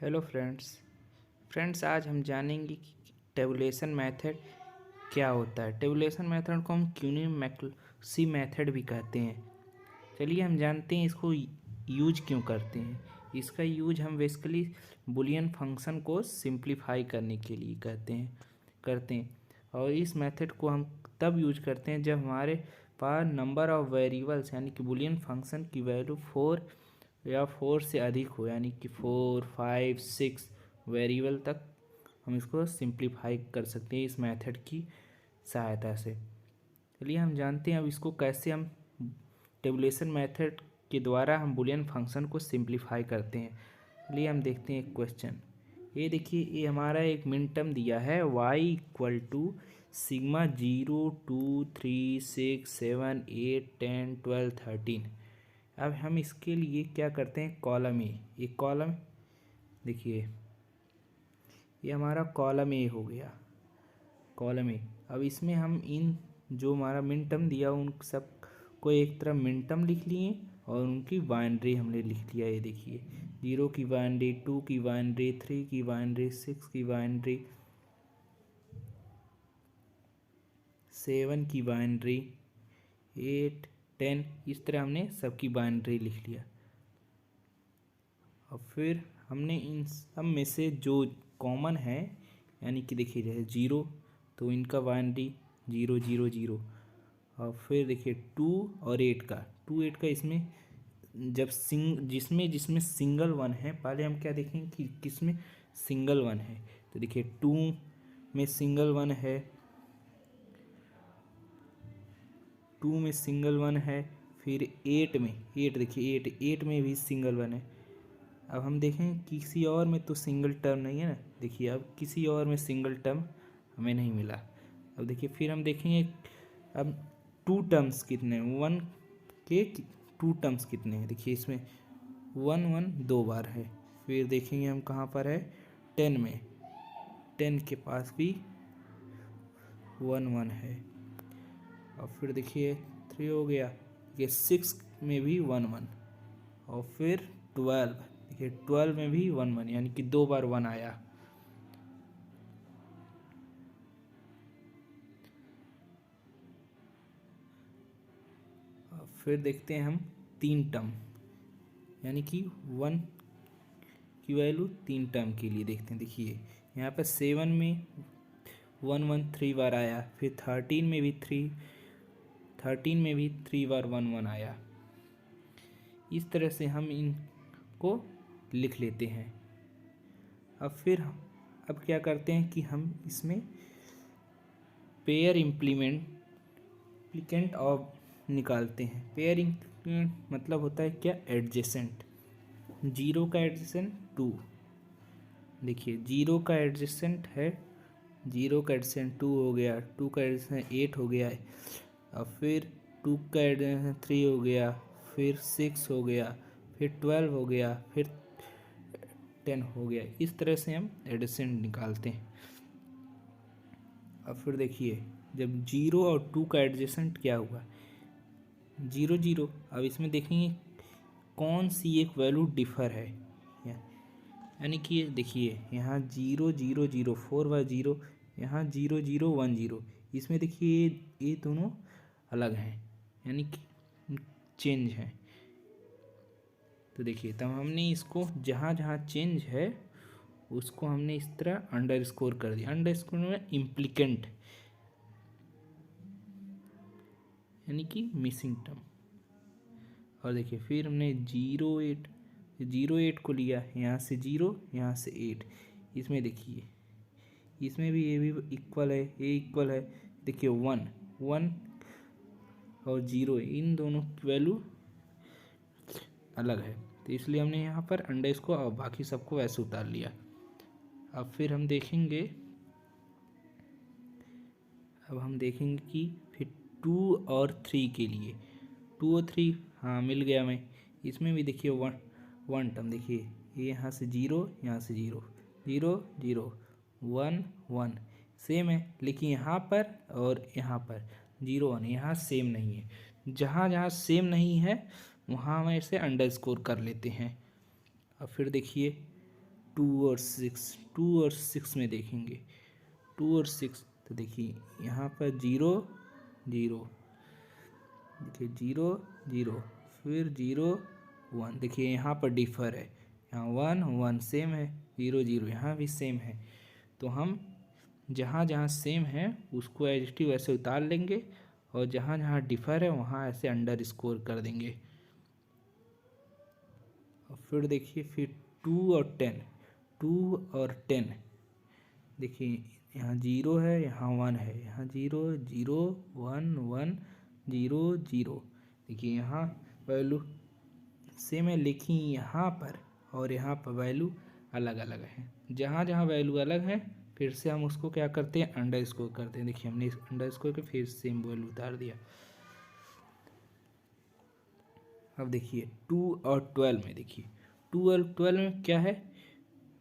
Hello friends आज हम जानेंगे कि टेबुलेशन मेथड क्या होता है। टेबुलेशन मेथड को हम क्यूनी मैक्सी मेथड भी कहते हैं। चलिए हम जानते हैं इसको यूज क्यों करते हैं। इसका यूज हम बेसिकली बुलियन फंक्शन को सिंप्लीफाई करने के लिए करते हैं और इस मेथड को हम तब यूज करते हैं जब हमारे पास नंबर ऑफ वेरिएबल्स यानी कि बुलियन फंक्शन की वैल्यू 4 या 4 से अधिक हो, यानी कि 4, 5, 6 वेरिएबल तक हम इसको सिंप्लीफाई कर सकते हैं इस मेथड की सहायता से। चलिए हम जानते हैं अब इसको कैसे हम टेबुलेशन मेथड के द्वारा हम बुलियन फंक्शन को सिंप्लीफाई करते हैं। चलिए हम देखते हैं एक क्वेश्चन। ये देखिए, ये हमारा एक मिन टर्म दिया है y इक्वल टू सिग्मा 0, 2, 3, 6, 7, 8, 10, 12, 13। अब हम इसके लिए क्या करते हैं, कॉलम ए, एक कॉलम देखिए ये हमारा कॉलम ए हो गया, कॉलम ए। अब इसमें हम इन जो हमारा मिन टर्म दिया उन सब को एक तरफ मिन टर्म लिख लिए और उनकी बाइनरी हमने लिख लिया। ये देखिए 0 की बाइनरी, 2 की बाइनरी, 3 की बाइनरी, 6 की बाइनरी, 7 की बाइनरी, 8, 10, इस तरह हमने सबकी बाइनरी लिख लिया। और फिर हमने इन सब में से जो कॉमन है, यानी कि देखिए जैसे 0 तो इनका बाइनरी 0, 0, 0। और फिर देखिए 2 और 8 का, 2, 8 का इसमें जब जिसमें जिसमें सिंगल वन है, पहले हम क्या देखेंगे कि किसमें सिंगल वन है। तो देखिए 2 में सिंगल वन है, 2 में सिंगल वन है, फिर 8 में, 8 देखिए 8 में भी सिंगल वन है। अब हम देखें किसी और में तो सिंगल टर्म नहीं है ना, देखिए अब किसी और में सिंगल टर्म हमें नहीं मिला। अब देखिए फिर हम देखेंगे अब 2 टर्म्स कितने हैं, 1 के 2 टर्म्स कितने हैं। देखिए इसमें 1, 1 2 बार है। फिर देखेंगे हम कहाँ पर है, 10 में, 10 के पास भी 1, 1 है। और फिर देखिए 3 हो गया, ये 6 में भी 1, 1। और फिर 12, देखिए 12 में भी 1, 1, यानी कि 2 बार 1 आया। फिर देखते हैं हम 3 टर्म, यानी कि 1 की वैल्यू 3 टर्म के लिए देखते हैं। देखिए यहाँ पर 7 में 1, 1 3 बार आया, फिर 13 में भी 3 बार 1, 1 आया। इस तरह से हम इनको लिख लेते हैं। अब क्या करते हैं कि हम इसमें पेयर इम्प्लीकेंट ऑफ निकालते हैं। पेयर इम्प्लीकेंट मतलब होता है क्या, एडजेसेंट। 0 का एडजेसेंट 2, देखिए 0 का एडजेसेंट है, 0 का एडजेसेंट 2 हो गया, 2 का एडजेसेंट 8 हो गया है। और फिर 2 का एडजेसेंट 3 हो गया, फिर 6 हो गया, फिर 12 हो गया, फिर 10 हो गया। इस तरह से हम एडजेसेंट निकालते हैं। अब फिर देखिए जब 0 और 2 का एडजेसेंट क्या हुआ, 0, 0। अब इसमें देखेंगे कौन सी एक वैल्यू डिफर है, यानी कि देखिए यहाँ 0, 0, 0, 4 बार 0, यहाँ 0, 0, 1, 0। इसमें देखिए ये दोनों अलग हैं, यानी कि चेंज है। तो देखिए तब हमने इसको जहाँ जहाँ चेंज है उसको हमने इस तरह अंडरस्कोर कर दिया। अंडरस्कोर में इम्प्लीकेंट यानी कि मिसिंग टर्म। और देखिए फिर हमने 0, 8 को लिया, यहाँ से 0, यहाँ से 8। इसमें देखिए इसमें भी ये भी इक्वल है, ये इक्वल है। देखिए 1, 1 और 0, इन दोनों की वैल्यू अलग है, तो इसलिए हमने यहाँ पर अंडरस्कोर और बाकी सबको वैसे उतार लिया। अब फिर हम देखेंगे कि फिर 2 और 3 के लिए, 2 और 3 हाँ मिल गया हमें। इसमें भी देखिए 1 टर्म, देखिए ये यहाँ से 0, यहाँ से 0, 0, 0, 1, 1 सेम है। लेकिन यहाँ पर और यहाँ पर 0, 1 यहाँ सेम नहीं है। जहाँ जहाँ सेम नहीं है वहाँ हम ऐसे अंडरस्कोर कर लेते हैं। अब फिर देखिए टू और सिक्स में देखेंगे, 2 और 6 तो देखिए यहाँ पर 0 0, देखिए 0 0, फिर 0 1, देखिए यहाँ पर डिफर है, यहाँ 1 1 सेम है, 0 0 यहाँ भी सेम है। तो हम जहाँ जहाँ सेम है उसको एडजेक्टिव ऐसे उतार लेंगे और जहाँ जहाँ डिफर है वहाँ ऐसे अंडर स्कोर कर देंगे। और फिर देखिए फिर 2 और 10, 2 और 10, देखिए यहाँ 0 है, यहाँ 1 है, यहाँ 0 0 1 1 0 0, देखिए यहाँ वैल्यू सेम है लेकिन यहाँ पर और यहाँ पर वैल्यू अलग अलग है। जहाँ जहाँ वैल्यू अलग है फिर से हम उसको क्या करते हैं, अंडर स्कोर करते हैं। देखिए हमने अंडर स्कोर के फिर सेम वैल्यू उतार दिया। अब देखिए 2 और 12 में, देखिए 2 और 12 में क्या है,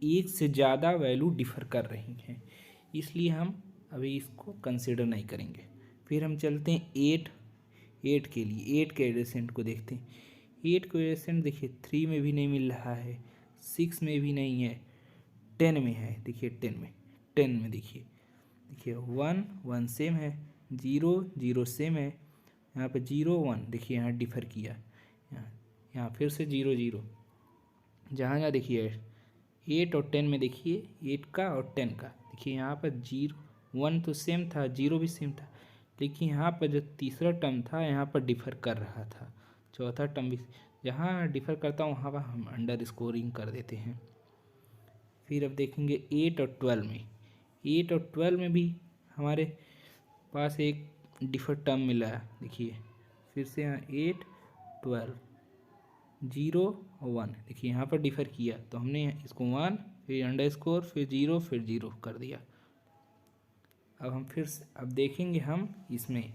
एक से ज़्यादा वैल्यू डिफर कर रही हैं, इसलिए हम अभी इसको कंसिडर नहीं करेंगे। फिर हम चलते हैं 8 के लिए, 8 के एडजेसेंट को देखते हैं। 8 को एडजेसेंट देखिए 3 में भी नहीं मिल रहा है, 6 में भी नहीं है, 10 में है। देखिए 10 में देखिए 1 1 सेम है, 0 0 सेम है, यहाँ पे 0 1, देखिए यहाँ डिफर किया, यहाँ फिर से 0 0, जहाँ जहाँ देखिए 8 और 10 में देखिए 8 का और 10 का, देखिए यहाँ पर 0 1 तो सेम था, 0 भी सेम था, लेकिन यहाँ पर जो तीसरा टर्म था यहाँ पर डिफर कर रहा था, चौथा टर्म भी जहाँ डिफर करता हूँ वहाँ पर हम अंडर स्कोरिंग कर देते हैं। फिर अब देखेंगे 8 और 12 में, 8 और 12 में भी हमारे पास एक डिफर टर्म मिला है। देखिए फिर से यहाँ 8 12 0 और 1, देखिए यहाँ पर डिफर किया तो हमने इसको 1 फिर अंडर स्कोर फिर 0 फिर 0 कर दिया। अब हम फिर से अब देखेंगे हम इसमें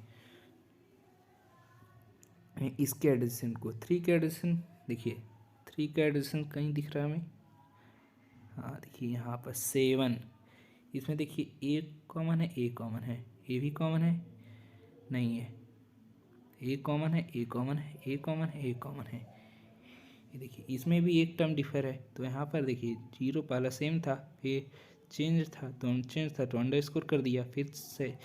इसके एडिशन को, 3 के एडिशन, देखिए 3 का एडिशन कहीं दिख रहा है हमें, हाँ देखिए यहाँ पर 7, इसमें देखिए ए कॉमन है, ए कॉमन है, ए भी कॉमन है, नहीं है, ए कॉमन है, ए कॉमन है, ए कॉमन है, ए कॉमन है। ये देखिए इसमें भी एक टर्म डिफर है, तो यहाँ पर देखिए 0 पहला सेम था, फिर चेंज था तो अंडर स्कोर कर दिया, फिर से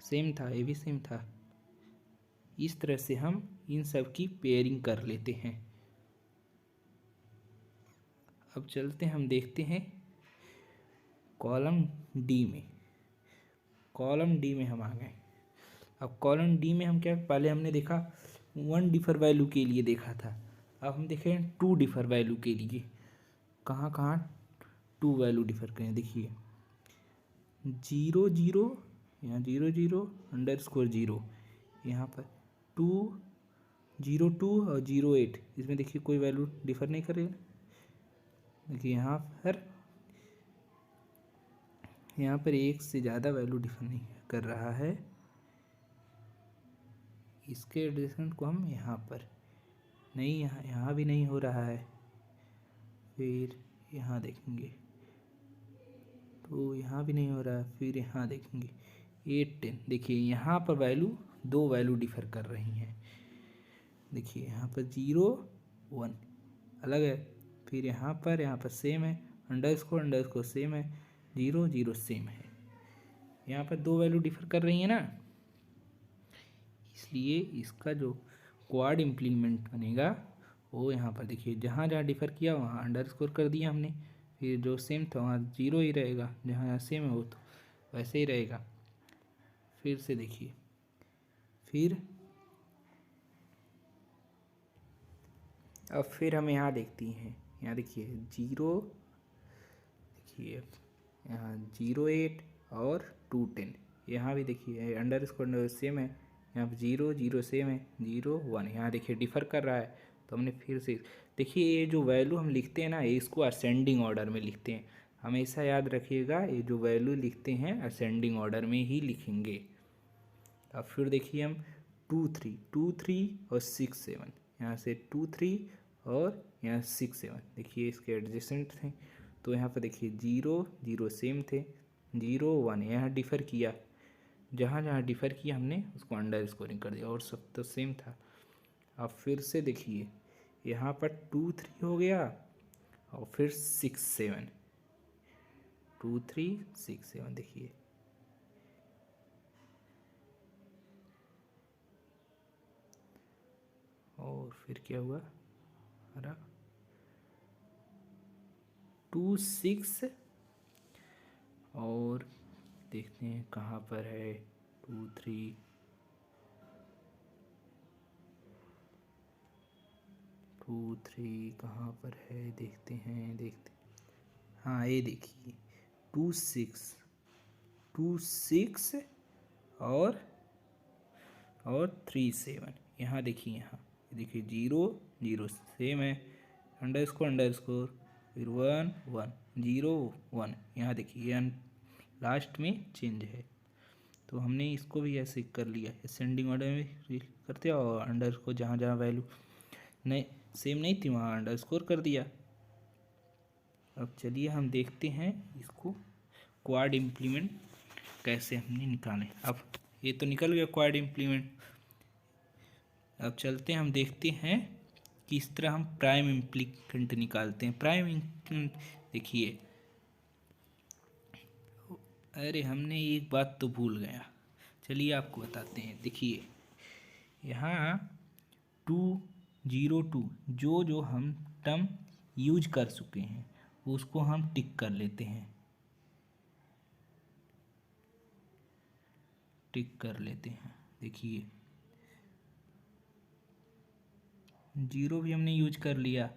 सेम था, ये भी सेम था। इस तरह से हम इन सब की पेयरिंग कर लेते हैं। अब चलते हैं हम देखते हैं कॉलम डी में, कॉलम डी में हम आ गए। अब कॉलम डी में हम क्या, पहले हमने देखा 1 डिफर वैल्यू के लिए देखा था, अब हम देखें 2 डिफर वैल्यू के लिए, कहाँ कहाँ 2 वैल्यू डिफर करें। देखिए 0 0, यहाँ 0 0 अंडर स्कोर 0, यहाँ पर 2 0 2 और 0 8, इसमें देखिए कोई वैल्यू डिफर नहीं करेगा। देखिए यहाँ पर एक से ज़्यादा वैल्यू डिफर नहीं कर रहा है, इसके एडिशन को हम यहाँ पर नहीं, यहाँ भी नहीं हो रहा है। फिर यहाँ देखेंगे तो यहाँ भी नहीं हो रहा है, फिर यहाँ देखेंगे 8 10, देखिए यहाँ पर वैल्यू 2 वैल्यू डिफर कर रही हैं। देखिए यहाँ पर 0 1 अलग है, फिर यहाँ पर सेम है, अंडर स्कोर सेम है, 0 0 सेम है, यहाँ पर 2 वैल्यू डिफर कर रही है ना, इसलिए इसका जो क्वाड इम्प्लीमेंट बनेगा वो यहाँ पर देखिए जहाँ जहाँ डिफर किया वहाँ अंडर स्कोर कर दिया हमने, फिर जो सेम था वहाँ 0 ही रहेगा, जहाँ जहाँ सेम है वो तो वैसे ही रहेगा। फिर से देखिए अब फिर हम यहाँ देखती हैं, यहाँ देखिए 0, देखिए यहाँ 0 8 और 2 10, यहाँ भी देखिए अंडर स्कोर सेम है, यहाँ पर 0 0 सेम है, 0 1, यहाँ देखिए डिफर कर रहा है, तो हमने फिर से देखिए ये जो वैल्यू हम लिखते हैं ना, ये इसको असेंडिंग ऑर्डर में लिखते हैं, हमेशा याद रखिएगा, ये जो वैल्यू लिखते हैं असेंडिंग ऑर्डर में ही लिखेंगे। अब फिर देखिए हम 2 3 और 6 7, यहाँ से 2 3 और यहाँ 6 7, देखिए इसके एडजेसेंट थे, तो यहाँ पर देखिए 0 0 सेम थे, 0 1 यहाँ डिफ़र किया, जहाँ जहाँ डिफ़र किया हमने उसको अंडर स्कोरिंग कर दिया और सब तो सेम था। अब फिर से देखिए यहाँ पर 2 3 हो गया और फिर 6 7, 2 3 6 7 देखिए। और फिर क्या हुआ हमारा 2 6, और देखते हैं कहाँ पर है 2 3, 2 3 कहाँ पर है देखते हैं। हाँ ये देखिए 2 6, 2 6 और 3 7। यहाँ देखिए, यहाँ देखिए 0 0 सेम है, अंडरस्कोर फिर 1 1 0 1। यहाँ देखिए लास्ट में चेंज है, तो हमने इसको भी ऐसे कर लिया, असेंडिंग ऑर्डर में करते हैं और अंडरस्कोर जहाँ जहाँ वैल्यू नहीं सेम नहीं थी वहाँ अंडरस्कोर कर दिया। अब चलिए हम देखते हैं इसको क्वाड इम्प्लीमेंट कैसे हमने निकाले। अब ये तो निकल गया क्वाड इम्प्लीमेंट। अब चलते हैं हम देखते हैं कि इस तरह हम प्राइम इम्प्लीकेंट निकालते हैं। प्राइम इम्प्लीकेंट देखिए, अरे हमने एक बात तो भूल गया, चलिए आपको बताते हैं। देखिए यहाँ 2 0 2 जो जो हम टर्म यूज कर चुके हैं उसको हम टिक कर लेते हैं, टिक कर लेते हैं। देखिए 0 भी हमने यूज कर लिया,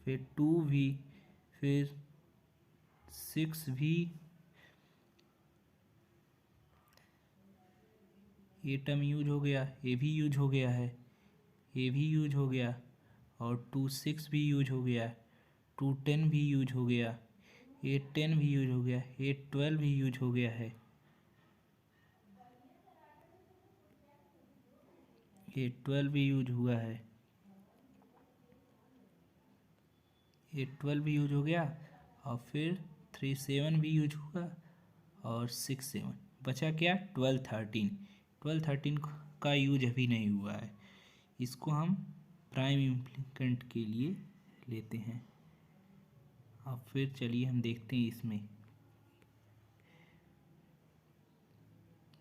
फिर 2 भी, फिर 6 भी, ये टर्म यूज हो गया, ये भी यूज हो गया है, ये भी यूज हो गया, और 2 6 भी यूज हो गया, 2 10 भी यूज हो गया, 8 10 भी यूज हो गया, 8 12 भी यूज हो गया है, 8 12 भी यूज हुआ है, 8 12 भी यूज हो गया, और फिर 3 7 भी यूज हुआ, और 6 7 बचा क्या 12 13। 12 13 का यूज अभी नहीं हुआ है, इसको हम प्राइम इम्प्लीकेंट के लिए लेते हैं। अब फिर चलिए हम देखते हैं इसमें।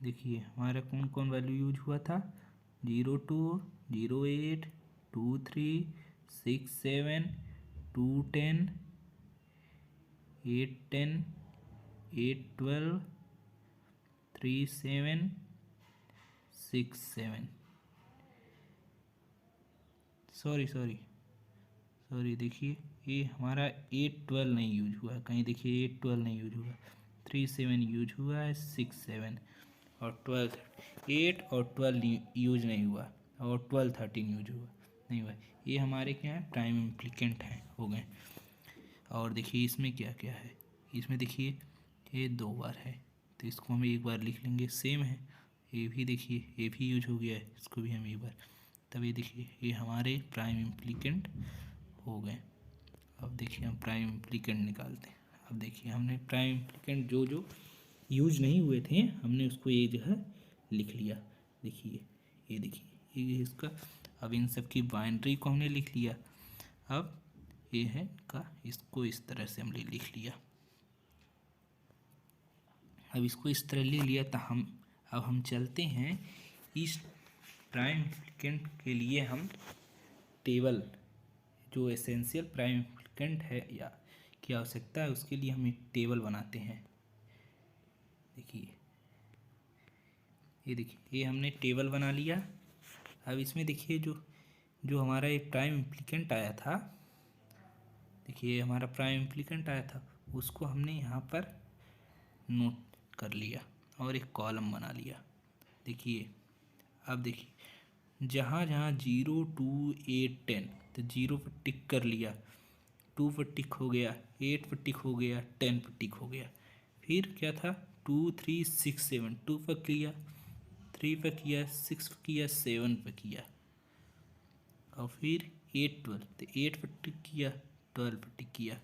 देखिए हमारा कौन कौन वैल्यू यूज हुआ था, 0 2 0 8 2 3 6 7 2 10 8 10 8 12 3 7 6 7। सॉरी देखिए ये हमारा 8 12 नहीं यूज हुआ है कहीं, देखिए 8 12 नहीं यूज हुआ, 3 7 यूज हुआ है, 6 7 और 12 8 और 12 यूज नहीं हुआ, और 12 13 यूज हुआ नहीं हुआ। ये हमारे क्या है प्राइम इम्प्लीकेंट हैं हो गए। और देखिए इसमें क्या क्या है, इसमें देखिए ये 2 बार है, तो इसको हम एक बार लिख लेंगे, सेम है। ये भी देखिए ये भी यूज हो गया है, इसको भी हम एक बार, तब ये देखिए ये हमारे प्राइम इम्प्लीकेंट हो गए। अब देखिए हम प्राइम इम्प्लीकेंट निकालते हैं। अब देखिए हमने प्राइम इम्प्लीकेंट जो जो यूज नहीं हुए थे हमने उसको एक जगह लिख लिया। देखिए ये देखिए ये इसका, अब इन सब की बाइनरी को हमने लिख लिया। अब ये है का, इसको इस तरह से हमने लिख लिया। अब इसको इस तरह ले लिया तो अब हम चलते हैं इस प्राइम इम्प्लीकेंट के लिए हम टेबल, जो एसेंशियल प्राइम इम्प्लीकेंट है या की आवश्यकता है उसके लिए हम एक टेबल बनाते हैं। देखिए ये देखिए ये हमने टेबल बना लिया। अब इसमें देखिए जो हमारा एक प्राइम इम्प्लीकेंट आया था, देखिए हमारा प्राइम इम्प्लीकेंट आया था उसको हमने यहाँ पर नोट कर लिया और एक कॉलम बना लिया। देखिए अब देखिए जहाँ जहाँ 0 2 8 10, तो 0 पर टिक कर लिया, 2 पर टिक हो गया, 8 पर टिक हो गया, 10 पर टिक हो गया। फिर क्या था 2 3 6 7, 2 पर किया, 3 पर किया, 6 पर किया, 7 पर किया, और फिर 8 12, तो 8 पर टिक किया, 12 पर टिक किया,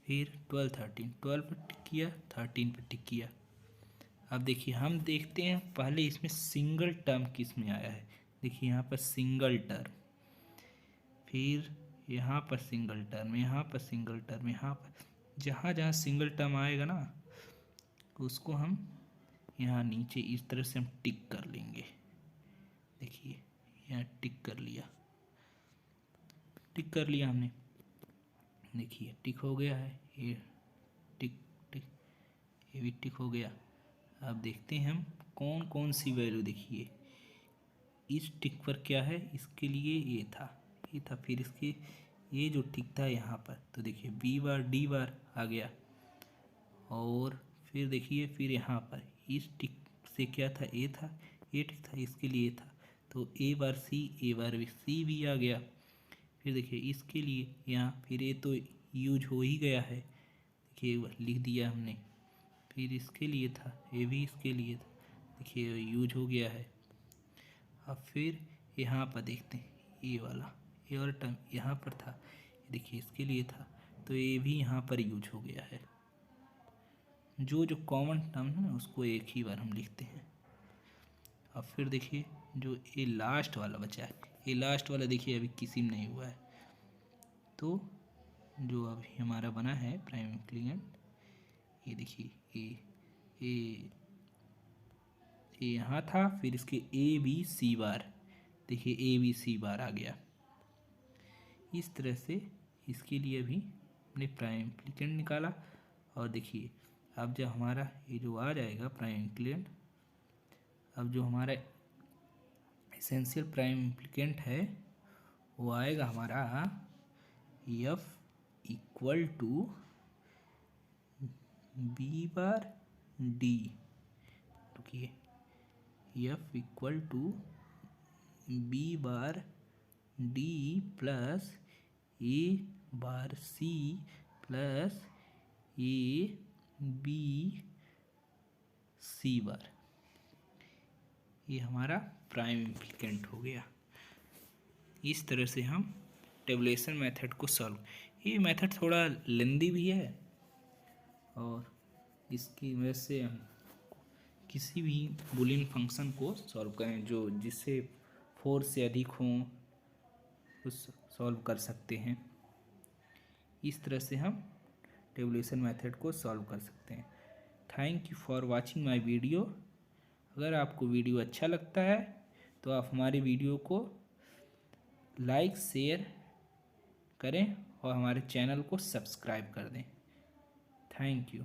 फिर 12 13, 12 पर टिक किया, 13 पर टिक किया। अब देखिए हम देखते हैं पहले इसमें सिंगल टर्म किस में आया है। देखिए यहाँ पर सिंगल टर्म, फिर यहाँ पर सिंगल टर्म, यहाँ पर सिंगल टर्म, यहाँ पर जहाँ जहाँ सिंगल टर्म आएगा ना उसको हम यहाँ नीचे इस तरह से हम टिक कर लेंगे। देखिए यहाँ टिक कर लिया, टिक कर लिया हमने। देखिए टिक हो गया है, ये टिक टिक, ये भी टिक हो गया। अब देखते हैं हम कौन कौन सी वैल्यू। देखिए इस टिक पर क्या है, इसके लिए ये था, ये था, फिर इसके ये जो टिक था यहाँ पर, तो देखिए बी बार डी बार आ गया। और फिर देखिए फिर यहाँ पर इस टिक से क्या था, ए था, ए टिक था, इसके लिए था, तो ए बार भी सी भी आ गया। फिर देखिए इसके लिए यहाँ फिर ये तो यूज हो ही गया है, देखिए लिख दिया हमने। फिर इसके लिए था, ये भी इसके लिए था, देखिए यूज हो गया है। अब फिर यहाँ पर देखते हैं ये वाला टर्म यहाँ पर था, देखिए इसके लिए था, तो ये भी यहाँ पर यूज हो गया है। जो जो कॉमन टर्म है ना उसको एक ही बार हम लिखते हैं। अब फिर देखिए जो ये लास्ट वाला बचा है, ये लास्ट वाला देखिए अभी किसी में नहीं हुआ है, तो जो अभी हमारा बना है प्राइम इंक्रीमेंट, ये देखिए ये यहाँ था, फिर इसके ए बी सी बार, देखिए ए बी सी बार आ गया। इस तरह से इसके लिए भी हमने प्राइम इंप्लीकेंट निकाला। और देखिए अब जब हमारा ये जो आ जाएगा प्राइम इंप्लीकेंट, अब जो हमारा एसेंशियल प्राइम इंप्लीकेंट है वो आएगा हमारा F equal to B bar D. रुकिए, F equal to B bar D plus A bar C plus A B C bar, ये हमारा प्राइम इंप्लीकेंट हो गया। इस तरह से हम टेबुलेशन मेथड को सॉल्व, ये मेथड थोड़ा लेंदी भी है और इसकी वजह से हम किसी भी बूलियन फंक्शन को सॉल्व करें जो जिससे 4 से अधिक हों उस सॉल्व कर सकते हैं। इस तरह से हम टेबुलेशन मेथड को सॉल्व कर सकते हैं। Thank you for watching my video. अगर आपको वीडियो अच्छा लगता है तो आप हमारे वीडियो को लाइक शेयर करें और हमारे चैनल को सब्सक्राइब कर दें। Thank you.